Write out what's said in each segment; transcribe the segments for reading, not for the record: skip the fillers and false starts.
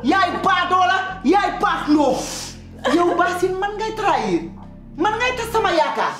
yaay baadoo la yaay baax noof yow Bassine man ngay trahir man ngay tas sama yaakaar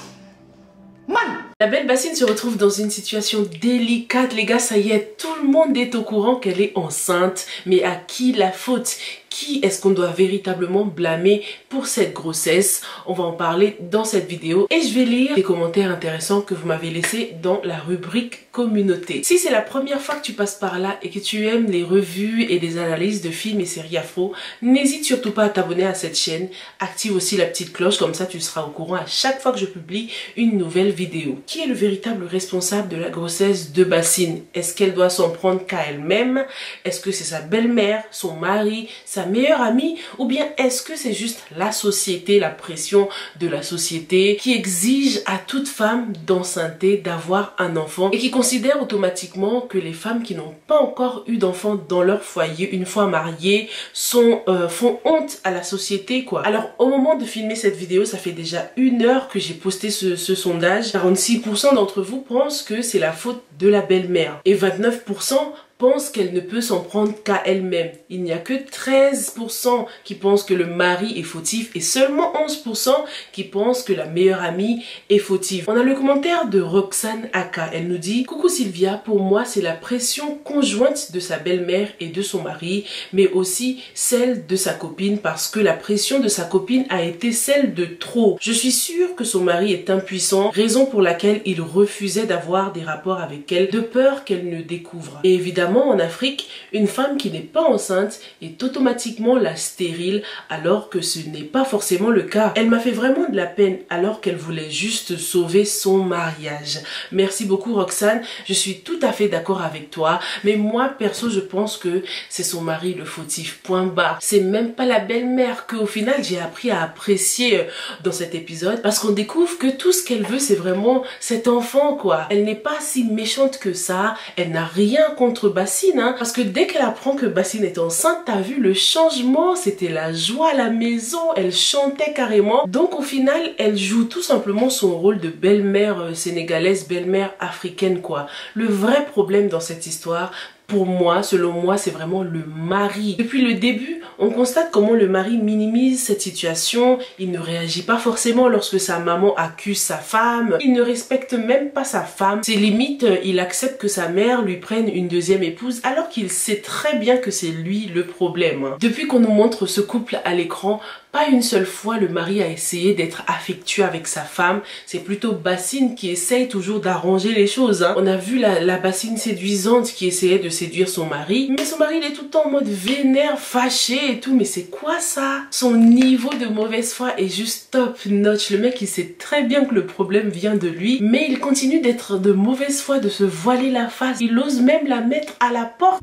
man. La belle Bassine se retrouve dans une situation délicate, les gars, ça y est, tout le monde est au courant qu'elle est enceinte, mais à qui la faute? Qui est-ce qu'on doit véritablement blâmer pour cette grossesse? On va en parler dans cette vidéo et je vais lire les commentaires intéressants que vous m'avez laissés dans la rubrique communauté. Si c'est la première fois que tu passes par là et que tu aimes les revues et les analyses de films et séries afro, n'hésite surtout pas à t'abonner à cette chaîne. Active aussi la petite cloche, comme ça tu seras au courant à chaque fois que je publie une nouvelle vidéo. Qui est le véritable responsable de la grossesse de Bassine? Est-ce qu'elle doit s'en prendre qu'à elle-même? Est-ce que c'est sa belle-mère, son mari, sa meilleure amie, ou bien est-ce que c'est juste la société, la pression de la société qui exige à toute femme d'enceinte d'avoir un enfant et qui considère automatiquement que les femmes qui n'ont pas encore eu d'enfant dans leur foyer une fois mariées font honte à la société quoi. Alors au moment de filmer cette vidéo, ça fait déjà 1 heure que j'ai posté ce sondage. 46% d'entre vous pensent que c'est la faute de la belle-mère et 29% pense qu'elle ne peut s'en prendre qu'à elle-même. Il n'y a que 13% qui pensent que le mari est fautif et seulement 11% qui pensent que la meilleure amie est fautive. On a le commentaire de Roxane Aka. Elle nous dit: coucou Sylvia, pour moi c'est la pression conjointe de sa belle-mère et de son mari, mais aussi celle de sa copine parce que la pression de sa copine a été celle de trop. Je suis sûre que son mari est impuissant, raison pour laquelle il refusait d'avoir des rapports avec elle de peur qu'elle ne découvre. Et évidemment, en Afrique, une femme qui n'est pas enceinte est automatiquement la stérile alors que ce n'est pas forcément le cas. Elle m'a fait vraiment de la peine alors qu'elle voulait juste sauver son mariage. Merci beaucoup Roxane, je suis tout à fait d'accord avec toi, mais moi perso je pense que c'est son mari le fautif, point barre. C'est même pas la belle-mère qu'au final j'ai appris à apprécier dans cet épisode parce qu'on découvre que tout ce qu'elle veut c'est vraiment cet enfant quoi. Elle n'est pas si méchante que ça, elle n'a rien contre Bassine hein, parce que dès qu'elle apprend que Bassine est enceinte, t'as vu le changement, c'était la joie à la maison, elle chantait carrément. Donc au final, elle joue tout simplement son rôle de belle-mère sénégalaise, belle-mère africaine quoi. Le vrai problème dans cette histoire, pour moi, selon moi, c'est vraiment le mari. Depuis le début, on constate comment le mari minimise cette situation. Il ne réagit pas forcément lorsque sa maman accuse sa femme. Il ne respecte même pas sa femme. C'est limite, il accepte que sa mère lui prenne une deuxième épouse alors qu'il sait très bien que c'est lui le problème. Depuis qu'on nous montre ce couple à l'écran, pas une seule fois le mari a essayé d'être affectueux avec sa femme. C'est plutôt Bassine qui essaye toujours d'arranger les choses. On a vu la Bassine séduisante qui essayait de séduire son mari. Mais son mari il est tout le temps en mode vénère, fâché et tout. Mais c'est quoi ça? Son niveau de mauvaise foi est juste top notch. Le mec il sait très bien que le problème vient de lui. Mais il continue d'être de mauvaise foi, de se voiler la face. Il ose même la mettre à la porte.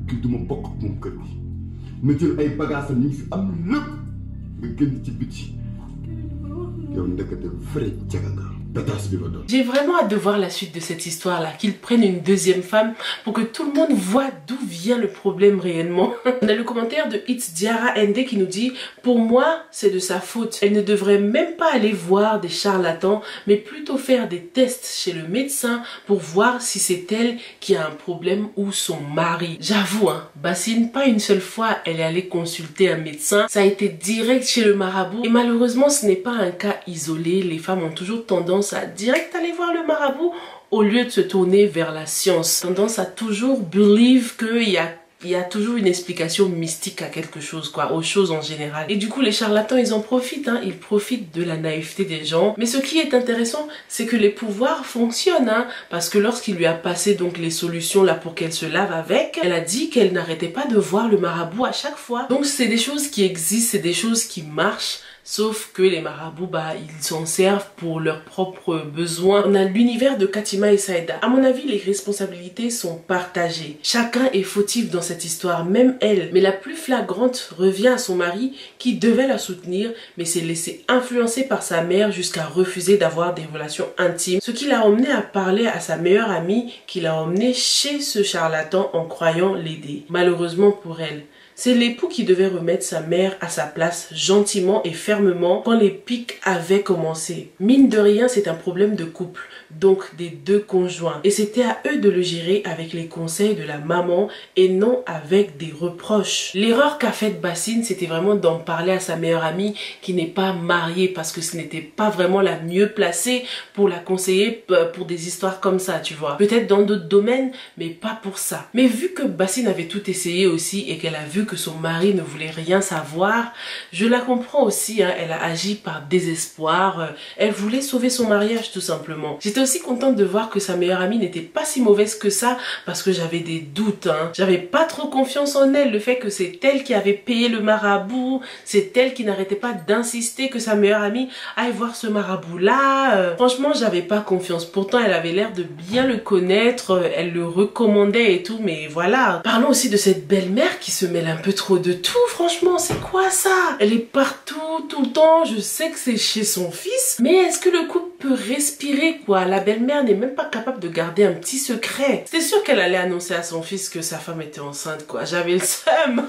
J'ai vraiment hâte de voir la suite de cette histoire là, qu'ils prennent une deuxième femme pour que tout le monde voit d'où vient le problème réellement. On a le commentaire de It's Diara ND qui nous dit: pour moi c'est de sa faute, elle ne devrait même pas aller voir des charlatans mais plutôt faire des tests chez le médecin pour voir si c'est elle qui a un problème ou son mari. J'avoue hein, Bassine pas une seule fois elle est allée consulter un médecin, ça a été direct chez le marabout et malheureusement ce n'est pas un cas isolé. Les femmes ont toujours tendance à direct aller voir le marabout au lieu de se tourner vers la science. Tendance à toujours believe qu'il y a toujours une explication mystique à quelque chose quoi, aux choses en général. Et du coup les charlatans ils en profitent hein, ils profitent de la naïveté des gens. Mais ce qui est intéressant c'est que les pouvoirs fonctionnent hein, parce que lorsqu'il lui a passé donc les solutions là pour qu'elle se lave avec, elle a dit qu'elle n'arrêtait pas de voir le marabout à chaque fois. Donc c'est des choses qui existent, c'est des choses qui marchent. Sauf que les marabouts, ils s'en servent pour leurs propres besoins. On a l'univers de Katima et Saïda. À mon avis, les responsabilités sont partagées. Chacun est fautif dans cette histoire, même elle. Mais la plus flagrante revient à son mari qui devait la soutenir, mais s'est laissé influencer par sa mère jusqu'à refuser d'avoir des relations intimes. Ce qui l'a emmené à parler à sa meilleure amie qui l'a emmené chez ce charlatan en croyant l'aider. Malheureusement pour elle, C'est l'époux qui devait remettre sa mère à sa place gentiment et fermement quand les pics avaient commencé. Mine de rien, c'est un problème de couple, donc des deux conjoints. Et c'était à eux de le gérer avec les conseils de la maman et non avec des reproches. L'erreur qu'a faite Bassine, c'était vraiment d'en parler à sa meilleure amie qui n'est pas mariée, parce que ce n'était pas vraiment la mieux placée pour la conseiller pour des histoires comme ça, tu vois. Peut-être dans d'autres domaines, mais pas pour ça. Mais vu que Bassine avait tout essayé aussi et qu'elle a vu que son mari ne voulait rien savoir, je la comprends aussi, hein, elle a agi par désespoir, elle voulait sauver son mariage tout simplement. J'étais aussi contente de voir que sa meilleure amie n'était pas si mauvaise que ça, parce que j'avais des doutes, hein. J'avais pas trop confiance en elle, le fait que c'est elle qui avait payé le marabout, c'est elle qui n'arrêtait pas d'insister que sa meilleure amie aille voir ce marabout là. Franchement, j'avais pas confiance. Pourtant, elle avait l'air de bien le connaître, elle le recommandait et tout, mais voilà. Parlons aussi de cette belle-mère qui se mêle un peu trop de tout, franchement, c'est quoi ça? Elle est partout, tout le temps, je sais que c'est chez son fils, mais est-ce que le couple peut respirer quoi? La belle-mère n'est même pas capable de garder un petit secret. C'était sûr qu'elle allait annoncer à son fils que sa femme était enceinte quoi, j'avais le seum.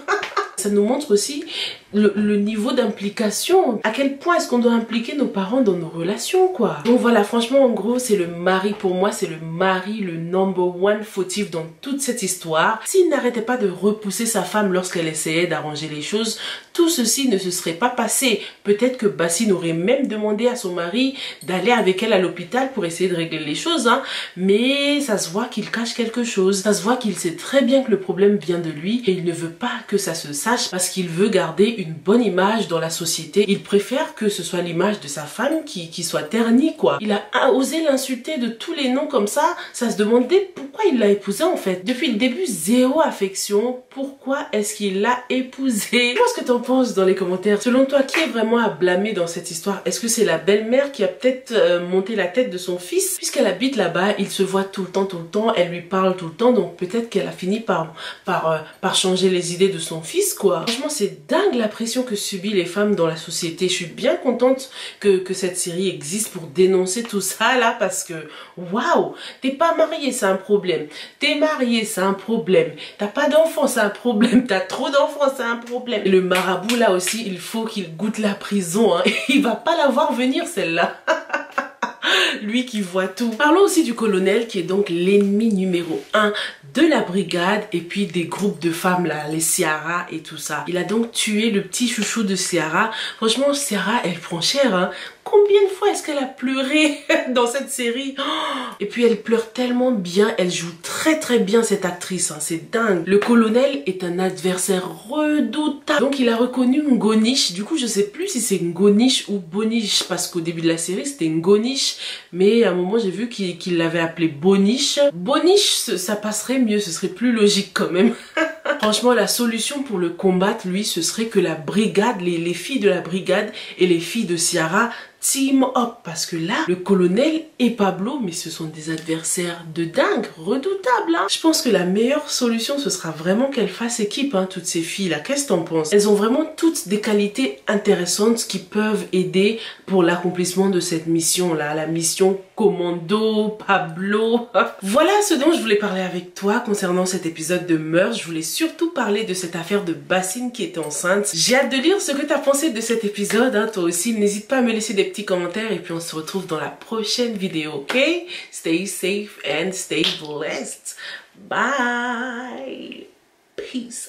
Ça nous montre aussi le niveau d'implication. À quel point est-ce qu'on doit impliquer nos parents dans nos relations, quoi. Donc voilà, franchement, en gros, c'est le mari, pour moi, c'est le mari, le number one fautif dans toute cette histoire. S'il n'arrêtait pas de repousser sa femme lorsqu'elle essayait d'arranger les choses, tout ceci ne se serait pas passé. Peut-être que Bassine aurait même demandé à son mari d'aller avec elle à l'hôpital pour essayer de régler les choses, hein. Mais ça se voit qu'il cache quelque chose. Ça se voit qu'il sait très bien que le problème vient de lui et il ne veut pas que ça se sache parce qu'il veut garder une bonne image dans la société. Il préfère que ce soit l'image de sa femme qui soit ternie, quoi. Il a osé l'insulter de tous les noms comme ça se demandait pourquoi il l'a épousée en fait. Depuis le début, zéro affection. Pourquoi est-ce qu'il l'a épousée? Qu'est-ce que t'en penses dans les commentaires? Selon toi, qui est vraiment à blâmer dans cette histoire? Est-ce que c'est la belle-mère qui a peut-être monté la tête de son fils? Puisqu'elle habite là-bas, il se voit tout le temps, elle lui parle tout le temps, donc peut-être qu'elle a fini par changer les idées de son fils, quoi. Franchement, c'est dingue la pression que subissent les femmes dans la société. Je suis bien contente que cette série existe pour dénoncer tout ça là, parce que waouh, t'es pas marié, c'est un problème. T'es marié, c'est un problème. T'as pas d'enfants, c'est un problème. T'as trop d'enfants, c'est un problème. Et le marabout là aussi, il faut qu'il goûte la prison, hein. Il va pas la voir venir celle-là. Lui qui voit tout. Parlons aussi du colonel qui est donc l'ennemi numéro 1 de la brigade et puis des groupes de femmes là, les Ciara et tout ça. Il a donc tué le petit chouchou de Ciara. Franchement, Ciara, elle prend cher, hein. Combien de fois est-ce qu'elle a pleuré dans cette série? Et puis elle pleure tellement bien, elle joue très bien cette actrice, hein. C'est dingue. Le colonel est un adversaire redoutable. Donc il a reconnu Ngonish. Du coup je sais plus si c'est Ngonish ou Bonish, parce qu'au début de la série c'était Ngonish, mais à un moment j'ai vu qu'il l'avait appelé Bonish. Bonish, ça passerait mieux, ce serait plus logique quand même. Franchement, la solution pour le combattre, lui, ce serait que la brigade, les filles de la brigade et les filles de Ciara team up, parce que là, le colonel et Pablo, mais ce sont des adversaires de dingue, redoutables, hein. Je pense que la meilleure solution, ce sera vraiment qu'elles fassent équipe, hein, toutes ces filles-là. Qu'est-ce que t'en penses? Elles ont vraiment toutes des qualités intéressantes qui peuvent aider pour l'accomplissement de cette mission-là, la mission Commando, Pablo. Voilà ce dont je voulais parler avec toi concernant cet épisode de Meurtre. Je voulais surtout parler de cette affaire de Bassine qui était enceinte. J'ai hâte de lire ce que tu as pensé de cet épisode, hein, toi aussi. N'hésite pas à me laisser des petits commentaires et puis on se retrouve dans la prochaine vidéo, ok? Stay safe and stay blessed. Bye. Peace.